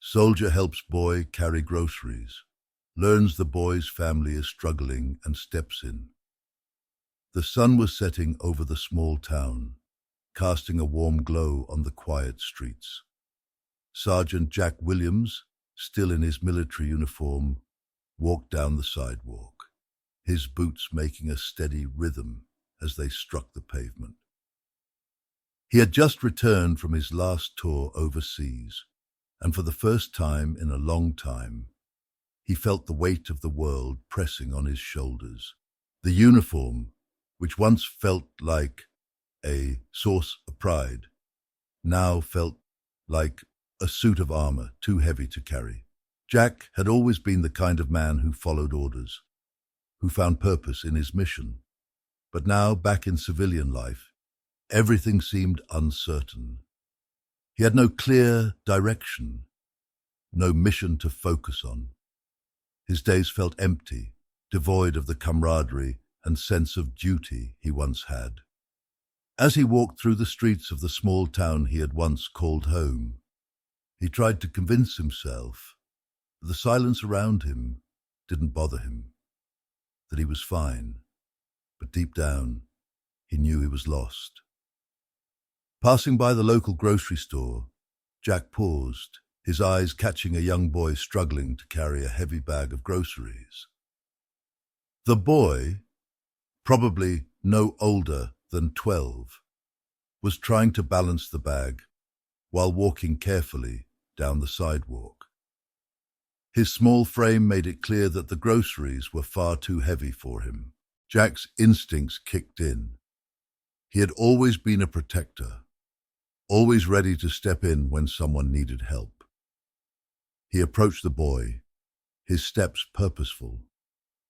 Soldier helps boy carry groceries, learns the boy's family is struggling and steps in. The sun was setting over the small town, casting a warm glow on the quiet streets. Sergeant Jack Williams, still in his military uniform, walked down the sidewalk, his boots making a steady rhythm as they struck the pavement. He had just returned from his last tour overseas, and for the first time in a long time, he felt the weight of the world pressing on his shoulders. The uniform, which once felt like a source of pride, now felt like a suit of armor too heavy to carry. Jack had always been the kind of man who followed orders, who found purpose in his mission. But now, back in civilian life, everything seemed uncertain. He had no clear direction, no mission to focus on. His days felt empty, devoid of the camaraderie and sense of duty he once had. As he walked through the streets of the small town he had once called home, he tried to convince himself that the silence around him didn't bother him, that he was fine, but deep down, he knew he was lost. Passing by the local grocery store, Jack paused, his eyes catching a young boy struggling to carry a heavy bag of groceries. The boy, probably no older than 12, was trying to balance the bag while walking carefully down the sidewalk. His small frame made it clear that the groceries were far too heavy for him. Jack's instincts kicked in. He had always been a protector, always ready to step in when someone needed help. He approached the boy, his steps purposeful.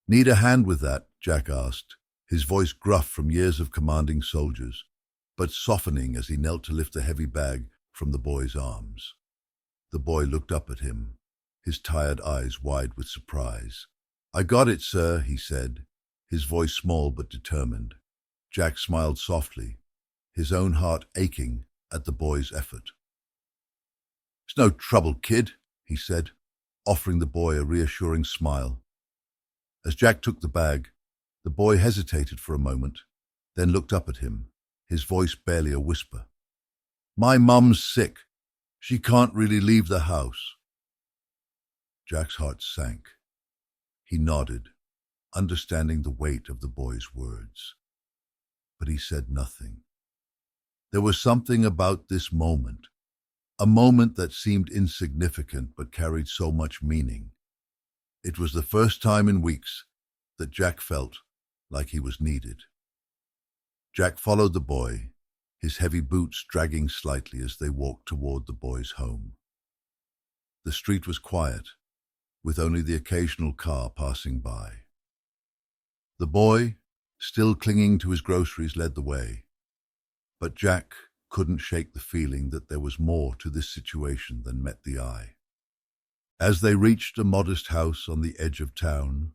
"Need a hand with that?" Jack asked, his voice gruff from years of commanding soldiers, but softening as he knelt to lift the heavy bag from the boy's arms. The boy looked up at him, his tired eyes wide with surprise. "I got it, sir," he said, his voice small but determined. Jack smiled softly, his own heart aching at the boy's effort. "It's no trouble, kid," he said, offering the boy a reassuring smile. As Jack took the bag, the boy hesitated for a moment, then looked up at him, his voice barely a whisper. "My mum's sick. She can't really leave the house." Jack's heart sank. He nodded, understanding the weight of the boy's words. But he said nothing. There was something about this moment, a moment that seemed insignificant but carried so much meaning. It was the first time in weeks that Jack felt like he was needed. Jack followed the boy, his heavy boots dragging slightly as they walked toward the boy's home. The street was quiet, with only the occasional car passing by. The boy, still clinging to his groceries, led the way, but Jack couldn't shake the feeling that there was more to this situation than met the eye. As they reached a modest house on the edge of town,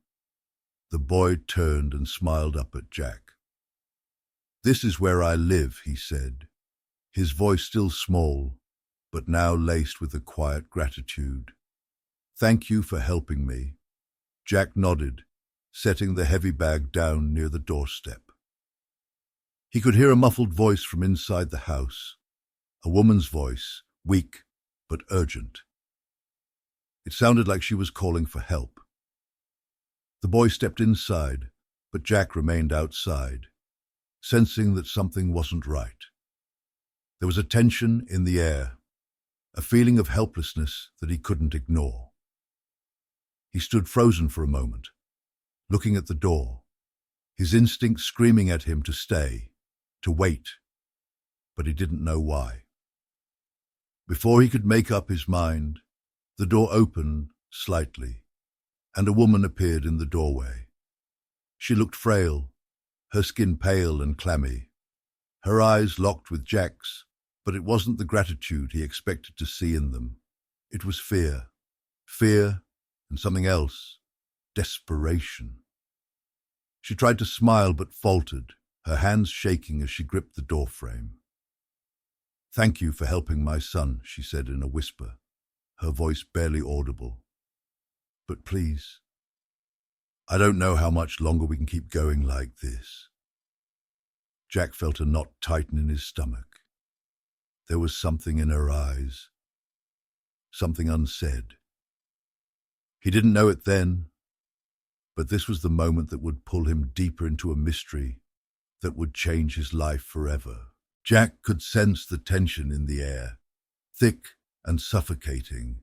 the boy turned and smiled up at Jack. "This is where I live," he said, his voice still small, but now laced with a quiet gratitude. "Thank you for helping me." Jack nodded, setting the heavy bag down near the doorstep. He could hear a muffled voice from inside the house, a woman's voice, weak but urgent. It sounded like she was calling for help. The boy stepped inside, but Jack remained outside, sensing that something wasn't right. There was a tension in the air, a feeling of helplessness that he couldn't ignore. He stood frozen for a moment, looking at the door, his instinct screaming at him to stay, to wait, but he didn't know why. Before he could make up his mind, the door opened slightly, and a woman appeared in the doorway. She looked frail, her skin pale and clammy, her eyes locked with Jack's, but it wasn't the gratitude he expected to see in them. It was fear. Fear and something else. Desperation. She tried to smile but faltered, her hands shaking as she gripped the doorframe. "Thank you for helping my son," she said in a whisper, her voice barely audible. But please, I don't know how much longer we can keep going like this. Jack felt a knot tighten in his stomach. There was something in her eyes, something unsaid. He didn't know it then, but this was the moment that would pull him deeper into a mystery that would change his life forever. Jack could sense the tension in the air, thick and suffocating,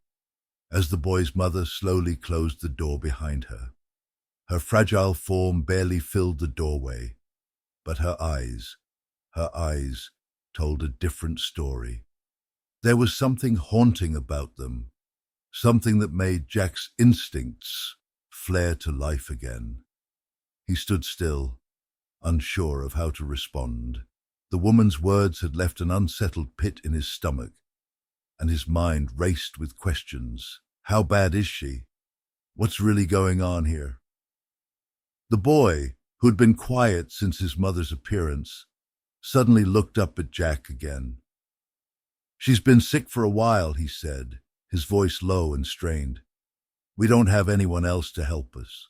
as the boy's mother slowly closed the door behind her. Her fragile form barely filled the doorway, but her eyes told a different story. There was something haunting about them, something that made Jack's instincts flare to life again. He stood still, unsure of how to respond. The woman's words had left an unsettled pit in his stomach, and his mind raced with questions. How bad is she? What's really going on here? The boy, who had been quiet since his mother's appearance, suddenly looked up at Jack again. "She's been sick for a while," he said, his voice low and strained. "We don't have anyone else to help us."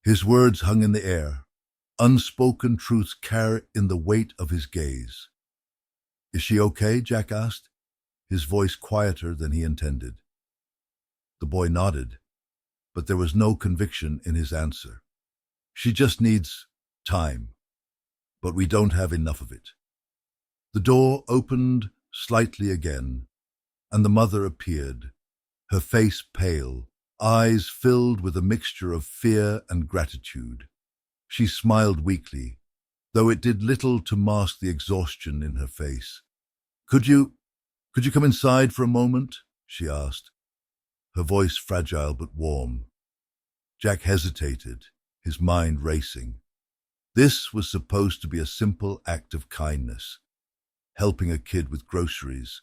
His words hung in the air, unspoken truths carried in the weight of his gaze. "Is she okay?" Jack asked, his voice quieter than he intended. The boy nodded, but there was no conviction in his answer. "She just needs time, but we don't have enough of it." The door opened slightly again, and the mother appeared, her face pale, eyes filled with a mixture of fear and gratitude. She smiled weakly, though it did little to mask the exhaustion in her face. Could you come inside for a moment?" she asked, her voice fragile but warm. Jack hesitated, his mind racing. This was supposed to be a simple act of kindness, helping a kid with groceries,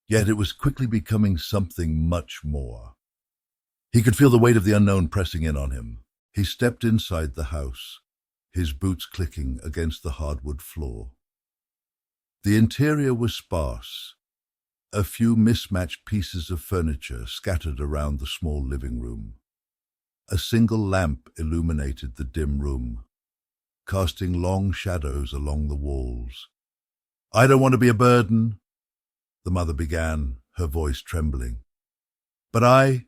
yet it was quickly becoming something much more. He could feel the weight of the unknown pressing in on him. He stepped inside the house, his boots clicking against the hardwood floor. The interior was sparse, a few mismatched pieces of furniture scattered around the small living room. A single lamp illuminated the dim room, casting long shadows along the walls. "I don't want to be a burden," the mother began, her voice trembling. "But I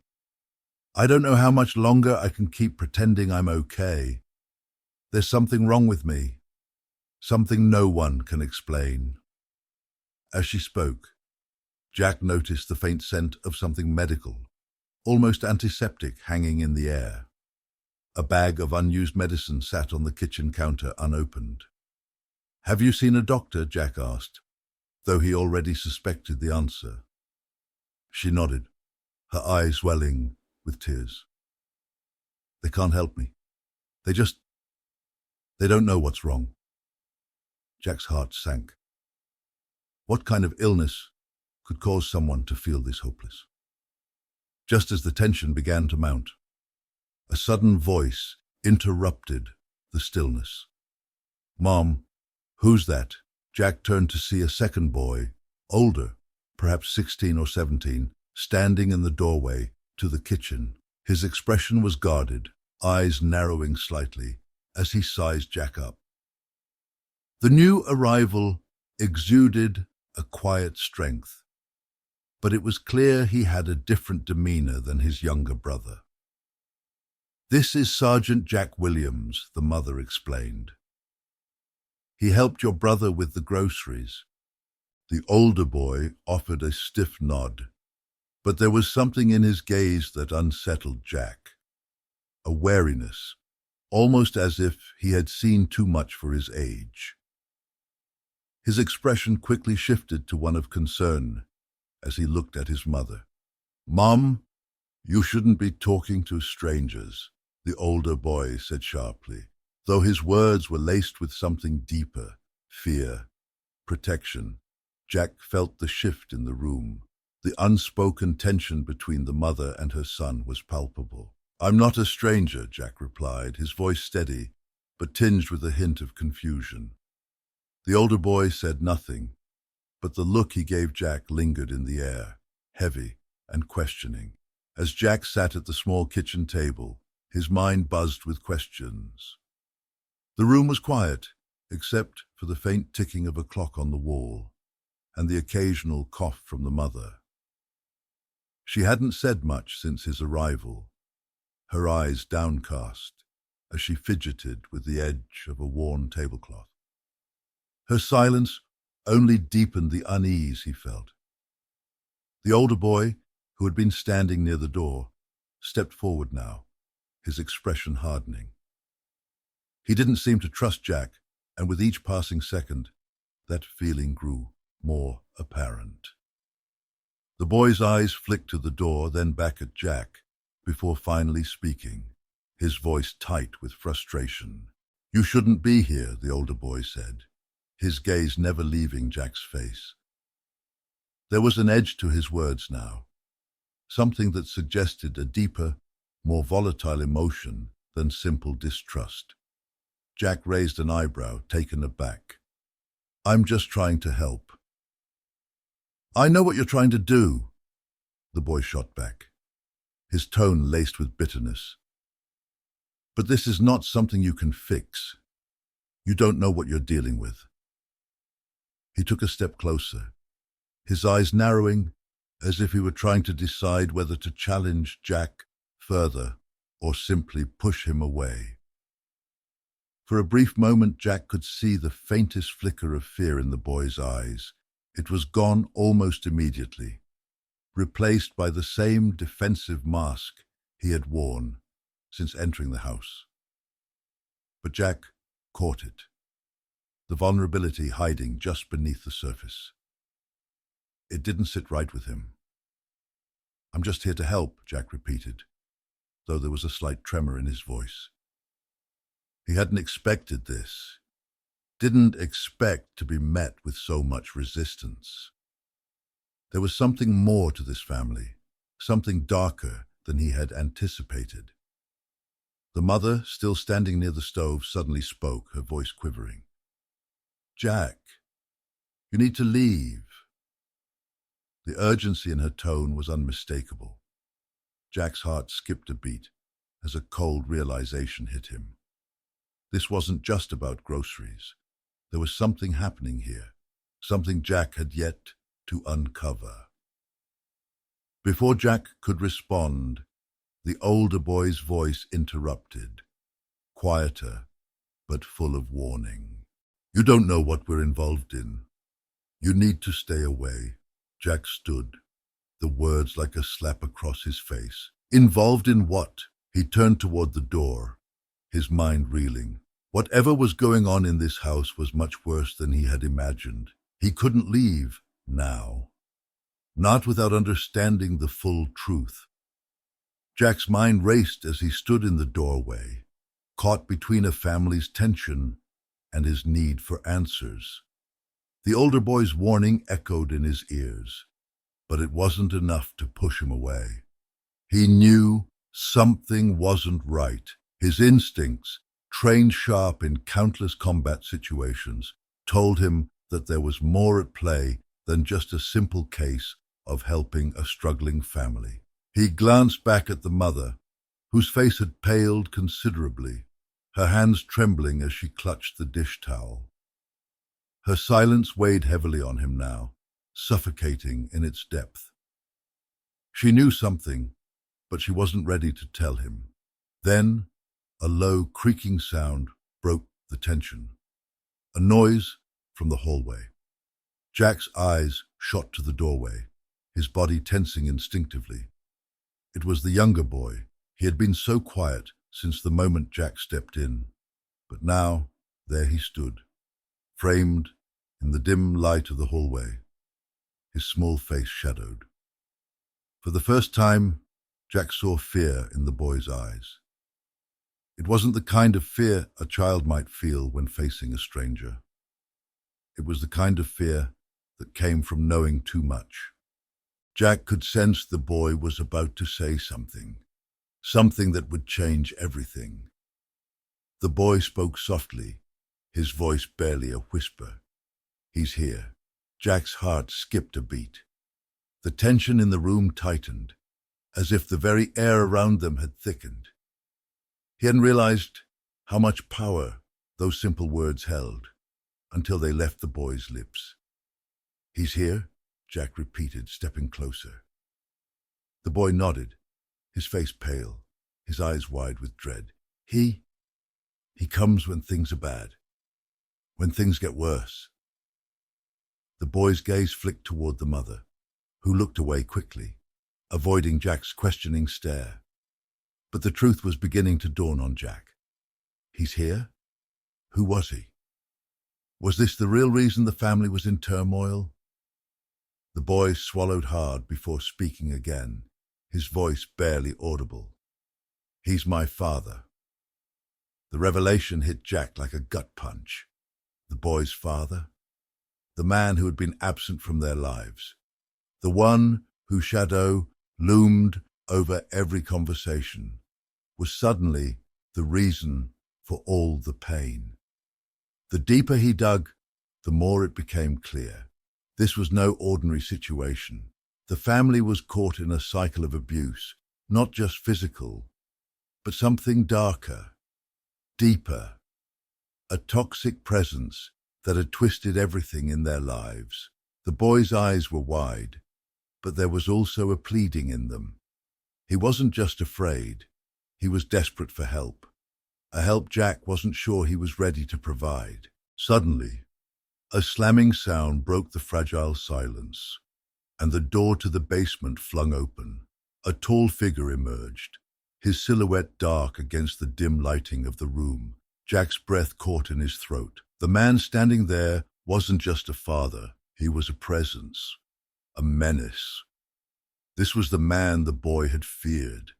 don't know how much longer I can keep pretending I'm okay. There's something wrong with me, something no one can explain." As she spoke, Jack noticed the faint scent of something medical, almost antiseptic, hanging in the air. A bag of unused medicine sat on the kitchen counter unopened. "Have you seen a doctor?" Jack asked, though he already suspected the answer. She nodded, her eyes welling with tears. "They can't help me. They don't know what's wrong." Jack's heart sank. What kind of illness could cause someone to feel this hopeless? Just as the tension began to mount, a sudden voice interrupted the stillness. "Mom, who's that?" Jack turned to see a second boy, older, perhaps 16 or 17, standing in the doorway to the kitchen. His expression was guarded, eyes narrowing slightly as he sized Jack up. The new arrival exuded a quiet strength, but it was clear he had a different demeanor than his younger brother. "This is Sergeant Jack Williams," the mother explained. "He helped your brother with the groceries." The older boy offered a stiff nod, but there was something in his gaze that unsettled Jack. A wariness, almost as if he had seen too much for his age. His expression quickly shifted to one of concern as he looked at his mother. "Mom, you shouldn't be talking to strangers," the older boy said sharply, though his words were laced with something deeper, fear, protection. Jack felt the shift in the room. The unspoken tension between the mother and her son was palpable. "I'm not a stranger," Jack replied, his voice steady, but tinged with a hint of confusion. The older boy said nothing, but the look he gave Jack lingered in the air, heavy and questioning. As Jack sat at the small kitchen table, his mind buzzed with questions. The room was quiet, except for the faint ticking of a clock on the wall and the occasional cough from the mother. She hadn't said much since his arrival, her eyes downcast as she fidgeted with the edge of a worn tablecloth. Her silence only deepened the unease he felt. The older boy, who had been standing near the door, stepped forward now, his expression hardening. He didn't seem to trust Jack, and with each passing second, that feeling grew more apparent. The boy's eyes flicked to the door, then back at Jack, before finally speaking, his voice tight with frustration. "You shouldn't be here," the older boy said, his gaze never leaving Jack's face. There was an edge to his words now, something that suggested a deeper, more volatile emotion than simple distrust. Jack raised an eyebrow, taken aback. "I'm just trying to help." "I know what you're trying to do," the boy shot back, his tone laced with bitterness. "But this is not something you can fix. You don't know what you're dealing with." He took a step closer, his eyes narrowing as if he were trying to decide whether to challenge Jack further or simply push him away. For a brief moment, Jack could see the faintest flicker of fear in the boy's eyes. It was gone almost immediately, replaced by the same defensive mask he had worn since entering the house. But Jack caught it, the vulnerability hiding just beneath the surface. It didn't sit right with him. "I'm just here to help," Jack repeated, though there was a slight tremor in his voice. He hadn't expected this, didn't expect to be met with so much resistance. There was something more to this family, something darker than he had anticipated. The mother, still standing near the stove, suddenly spoke, her voice quivering. "Jack, you need to leave." The urgency in her tone was unmistakable. Jack's heart skipped a beat as a cold realization hit him. This wasn't just about groceries. There was something happening here, something Jack had yet to uncover. Before Jack could respond, the older boy's voice interrupted, quieter but full of warning. "You don't know what we're involved in. You need to stay away." Jack stood, the words like a slap across his face. "Involved in what?" He turned toward the door, his mind reeling. Whatever was going on in this house was much worse than he had imagined. He couldn't leave now, not without understanding the full truth. Jack's mind raced as he stood in the doorway, caught between a family's tension and his need for answers. The older boy's warning echoed in his ears, but it wasn't enough to push him away. He knew something wasn't right. His instincts, trained sharp in countless combat situations, told him that there was more at play than just a simple case of helping a struggling family. He glanced back at the mother, whose face had paled considerably, her hands trembling as she clutched the dish towel. Her silence weighed heavily on him now, suffocating in its depth. She knew something, but she wasn't ready to tell him. Then, a low, creaking sound broke the tension. A noise from the hallway. Jack's eyes shot to the doorway, his body tensing instinctively. It was the younger boy. He had been so quiet since the moment Jack stepped in, but now there he stood, framed in the dim light of the hallway, his small face shadowed. For the first time, Jack saw fear in the boy's eyes. It wasn't the kind of fear a child might feel when facing a stranger. It was the kind of fear that came from knowing too much. Jack could sense the boy was about to say something, something that would change everything. The boy spoke softly, his voice barely a whisper. "He's here." Jack's heart skipped a beat. The tension in the room tightened, as if the very air around them had thickened. He hadn't realized how much power those simple words held until they left the boy's lips. "He's here?" Jack repeated, stepping closer. The boy nodded, his face pale, his eyes wide with dread. He comes when things are bad, when things get worse." The boy's gaze flicked toward the mother, who looked away quickly, avoiding Jack's questioning stare. But the truth was beginning to dawn on Jack. He's here? Who was he? Was this the real reason the family was in turmoil? The boy swallowed hard before speaking again, his voice barely audible. "He's my father." The revelation hit Jack like a gut punch. The boy's father? The man who had been absent from their lives. The one whose shadow loomed over every conversation was suddenly the reason for all the pain. The deeper he dug, the more it became clear. This was no ordinary situation. The family was caught in a cycle of abuse, not just physical, but something darker, deeper, a toxic presence that had twisted everything in their lives. The boy's eyes were wide, but there was also a pleading in them. He wasn't just afraid, he was desperate for help. A help Jack wasn't sure he was ready to provide. Suddenly, a slamming sound broke the fragile silence, and the door to the basement flung open. A tall figure emerged, his silhouette dark against the dim lighting of the room. Jack's breath caught in his throat. The man standing there wasn't just a father, he was a presence, a menace. This was the man the boy had feared.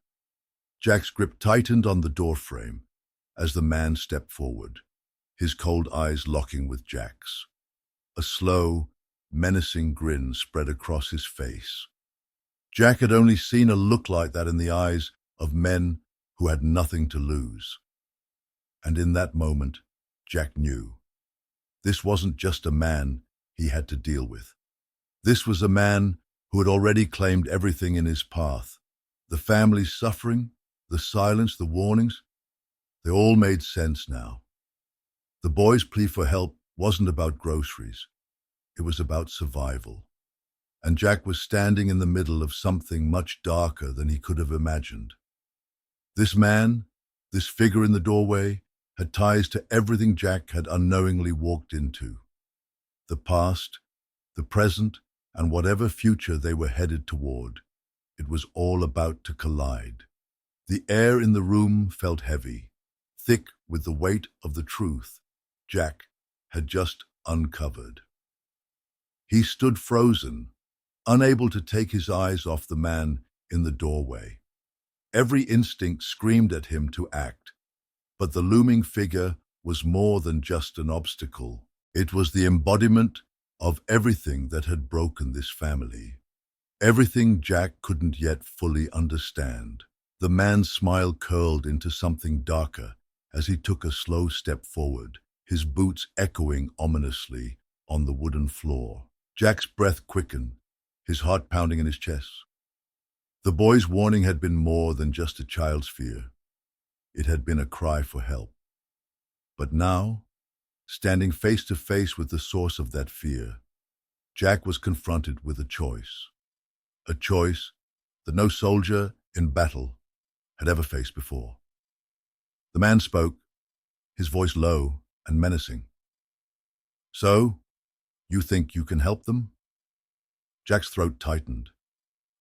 Jack's grip tightened on the doorframe as the man stepped forward, his cold eyes locking with Jack's. A slow, menacing grin spread across his face. Jack had only seen a look like that in the eyes of men who had nothing to lose. And in that moment, Jack knew. This wasn't just a man he had to deal with. This was a man who had already claimed everything in his path. The family's suffering, the silence, the warnings, they all made sense now. The boy's plea for help wasn't about groceries. It was about survival. And Jack was standing in the middle of something much darker than he could have imagined. This man, this figure in the doorway, had ties to everything Jack had unknowingly walked into. The past, the present, and whatever future they were headed toward. It was all about to collide. The air in the room felt heavy, thick with the weight of the truth Jack had just uncovered. He stood frozen, unable to take his eyes off the man in the doorway. Every instinct screamed at him to act, but the looming figure was more than just an obstacle. It was the embodiment of everything that had broken this family. Everything Jack couldn't yet fully understand. The man's smile curled into something darker as he took a slow step forward, his boots echoing ominously on the wooden floor. Jack's breath quickened, his heart pounding in his chest. The boy's warning had been more than just a child's fear. It had been a cry for help. But now, standing face to face with the source of that fear, Jack was confronted with a choice. A choice that no soldier in battle had ever faced before. The man spoke, his voice low and menacing. "So, you think you can help them?" Jack's throat tightened.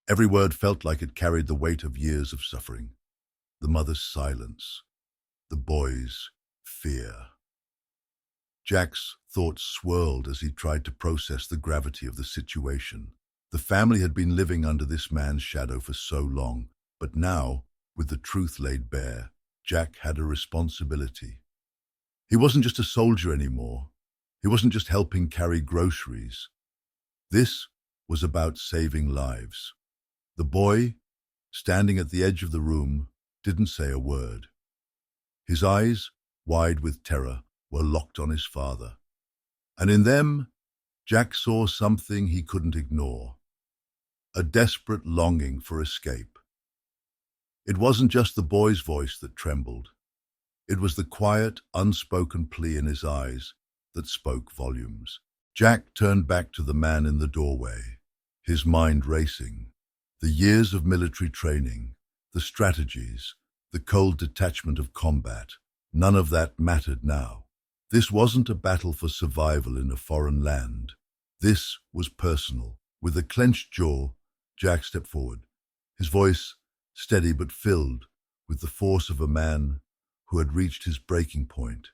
Every word felt like it carried the weight of years of suffering. The mother's silence, the boy's fear. Jack's thoughts swirled as he tried to process the gravity of the situation. The family had been living under this man's shadow for so long, but now, with the truth laid bare, Jack had a responsibility. He wasn't just a soldier anymore. He wasn't just helping carry groceries. This was about saving lives. The boy, standing at the edge of the room, didn't say a word. His eyes, wide with terror, were locked on his father. And in them, Jack saw something he couldn't ignore. a desperate longing for escape. It wasn't just the boy's voice that trembled. It was the quiet, unspoken plea in his eyes that spoke volumes. Jack turned back to the man in the doorway, his mind racing. The years of military training, the strategies, the cold detachment of combat, none of that mattered now. This wasn't a battle for survival in a foreign land. This was personal. With a clenched jaw, Jack stepped forward, his voice steady but filled with the force of a man who had reached his breaking point.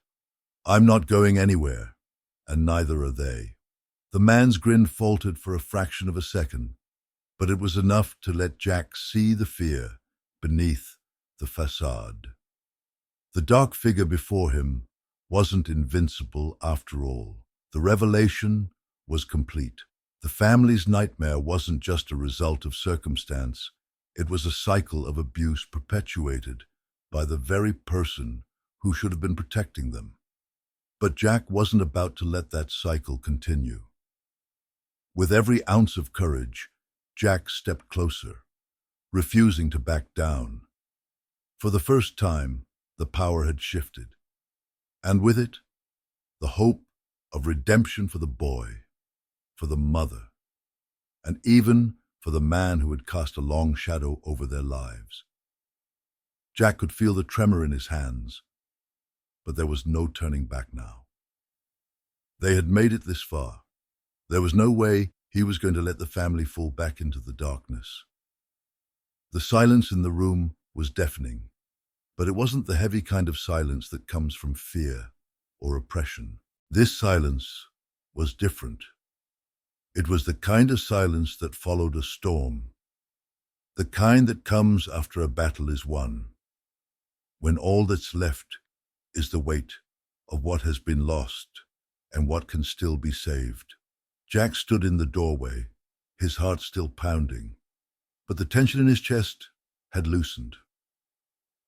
"I'm not going anywhere, and neither are they." The man's grin faltered for a fraction of a second, but it was enough to let Jack see the fear beneath the facade. The dark figure before him wasn't invincible after all. The revelation was complete. The family's nightmare wasn't just a result of circumstance. It was a cycle of abuse perpetuated by the very person who should have been protecting them. But Jack wasn't about to let that cycle continue. With every ounce of courage, Jack stepped closer, refusing to back down. For the first time, the power had shifted, and with it, the hope of redemption for the boy, for the mother, and even for the man who had cast a long shadow over their lives. Jack could feel the tremor in his hands, but there was no turning back now. They had made it this far. There was no way he was going to let the family fall back into the darkness. The silence in the room was deafening, but it wasn't the heavy kind of silence that comes from fear or oppression. This silence was different. It was the kind of silence that followed a storm, the kind that comes after a battle is won, when all that's left is the weight of what has been lost and what can still be saved. Jack stood in the doorway, his heart still pounding, but the tension in his chest had loosened.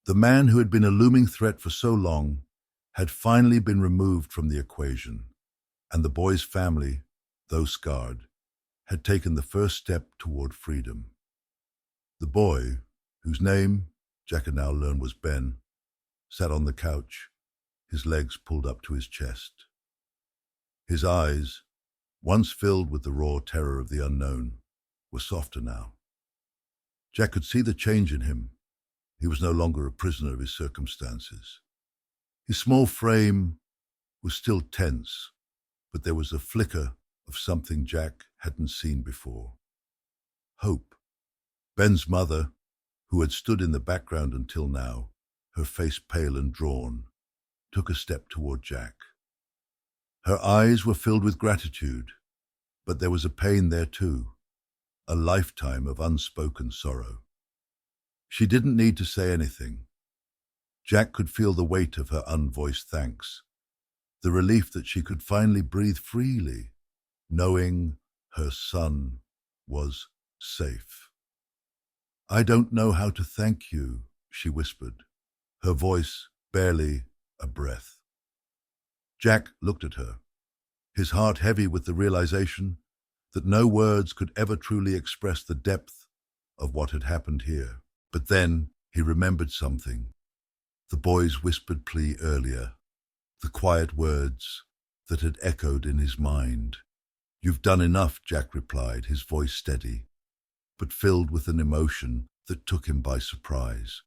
The man who had been a looming threat for so long had finally been removed from the equation, and the boy's family, though scarred, had taken the first step toward freedom. The boy, whose name Jack had now learned was Ben, sat on the couch, his legs pulled up to his chest. His eyes, once filled with the raw terror of the unknown, were softer now. Jack could see the change in him. He was no longer a prisoner of his circumstances. His small frame was still tense, but there was a flicker of something Jack hadn't seen before. Hope. Ben's mother, who had stood in the background until now, her face pale and drawn, took a step toward Jack. Her eyes were filled with gratitude, but there was a pain there too, a lifetime of unspoken sorrow. She didn't need to say anything. Jack could feel the weight of her unvoiced thanks, the relief that she could finally breathe freely, knowing her son was safe. "I don't know how to thank you," she whispered, her voice barely a breath. Jack looked at her, his heart heavy with the realization that no words could ever truly express the depth of what had happened here. But then he remembered something, the boy's whispered plea earlier, the quiet words that had echoed in his mind. "You've done enough," Jack replied, his voice steady, but filled with an emotion that took him by surprise.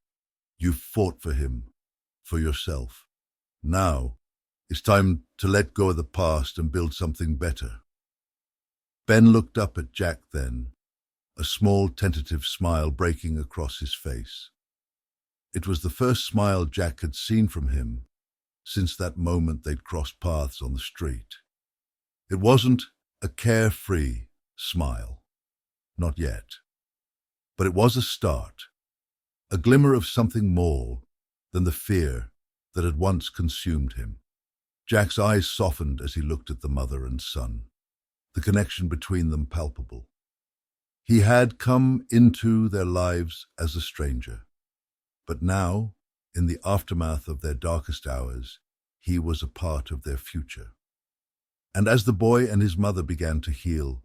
"You've fought for him, for yourself. Now, it's time to let go of the past and build something better." Ben looked up at Jack then, a small tentative smile breaking across his face. It was the first smile Jack had seen from him since that moment they'd crossed paths on the street. It wasn't a carefree smile, not yet, but it was a start, a glimmer of something more than the fear that had once consumed him. Jack's eyes softened as he looked at the mother and son, the connection between them palpable. He had come into their lives as a stranger, but now, in the aftermath of their darkest hours, he was a part of their future. And as the boy and his mother began to heal,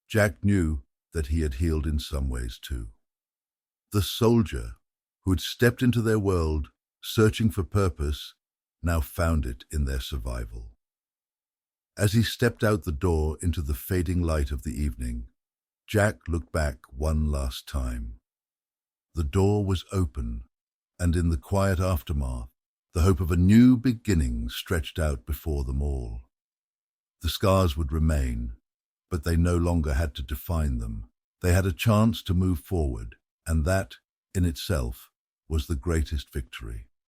Jack knew that he had healed in some ways too. The soldier, who had stepped into their world, searching for purpose, now found it in their survival. As he stepped out the door into the fading light of the evening, Jack looked back one last time. The door was open, and in the quiet aftermath, the hope of a new beginning stretched out before them all. The scars would remain, but they no longer had to define them. They had a chance to move forward, and that, in itself, was the greatest victory.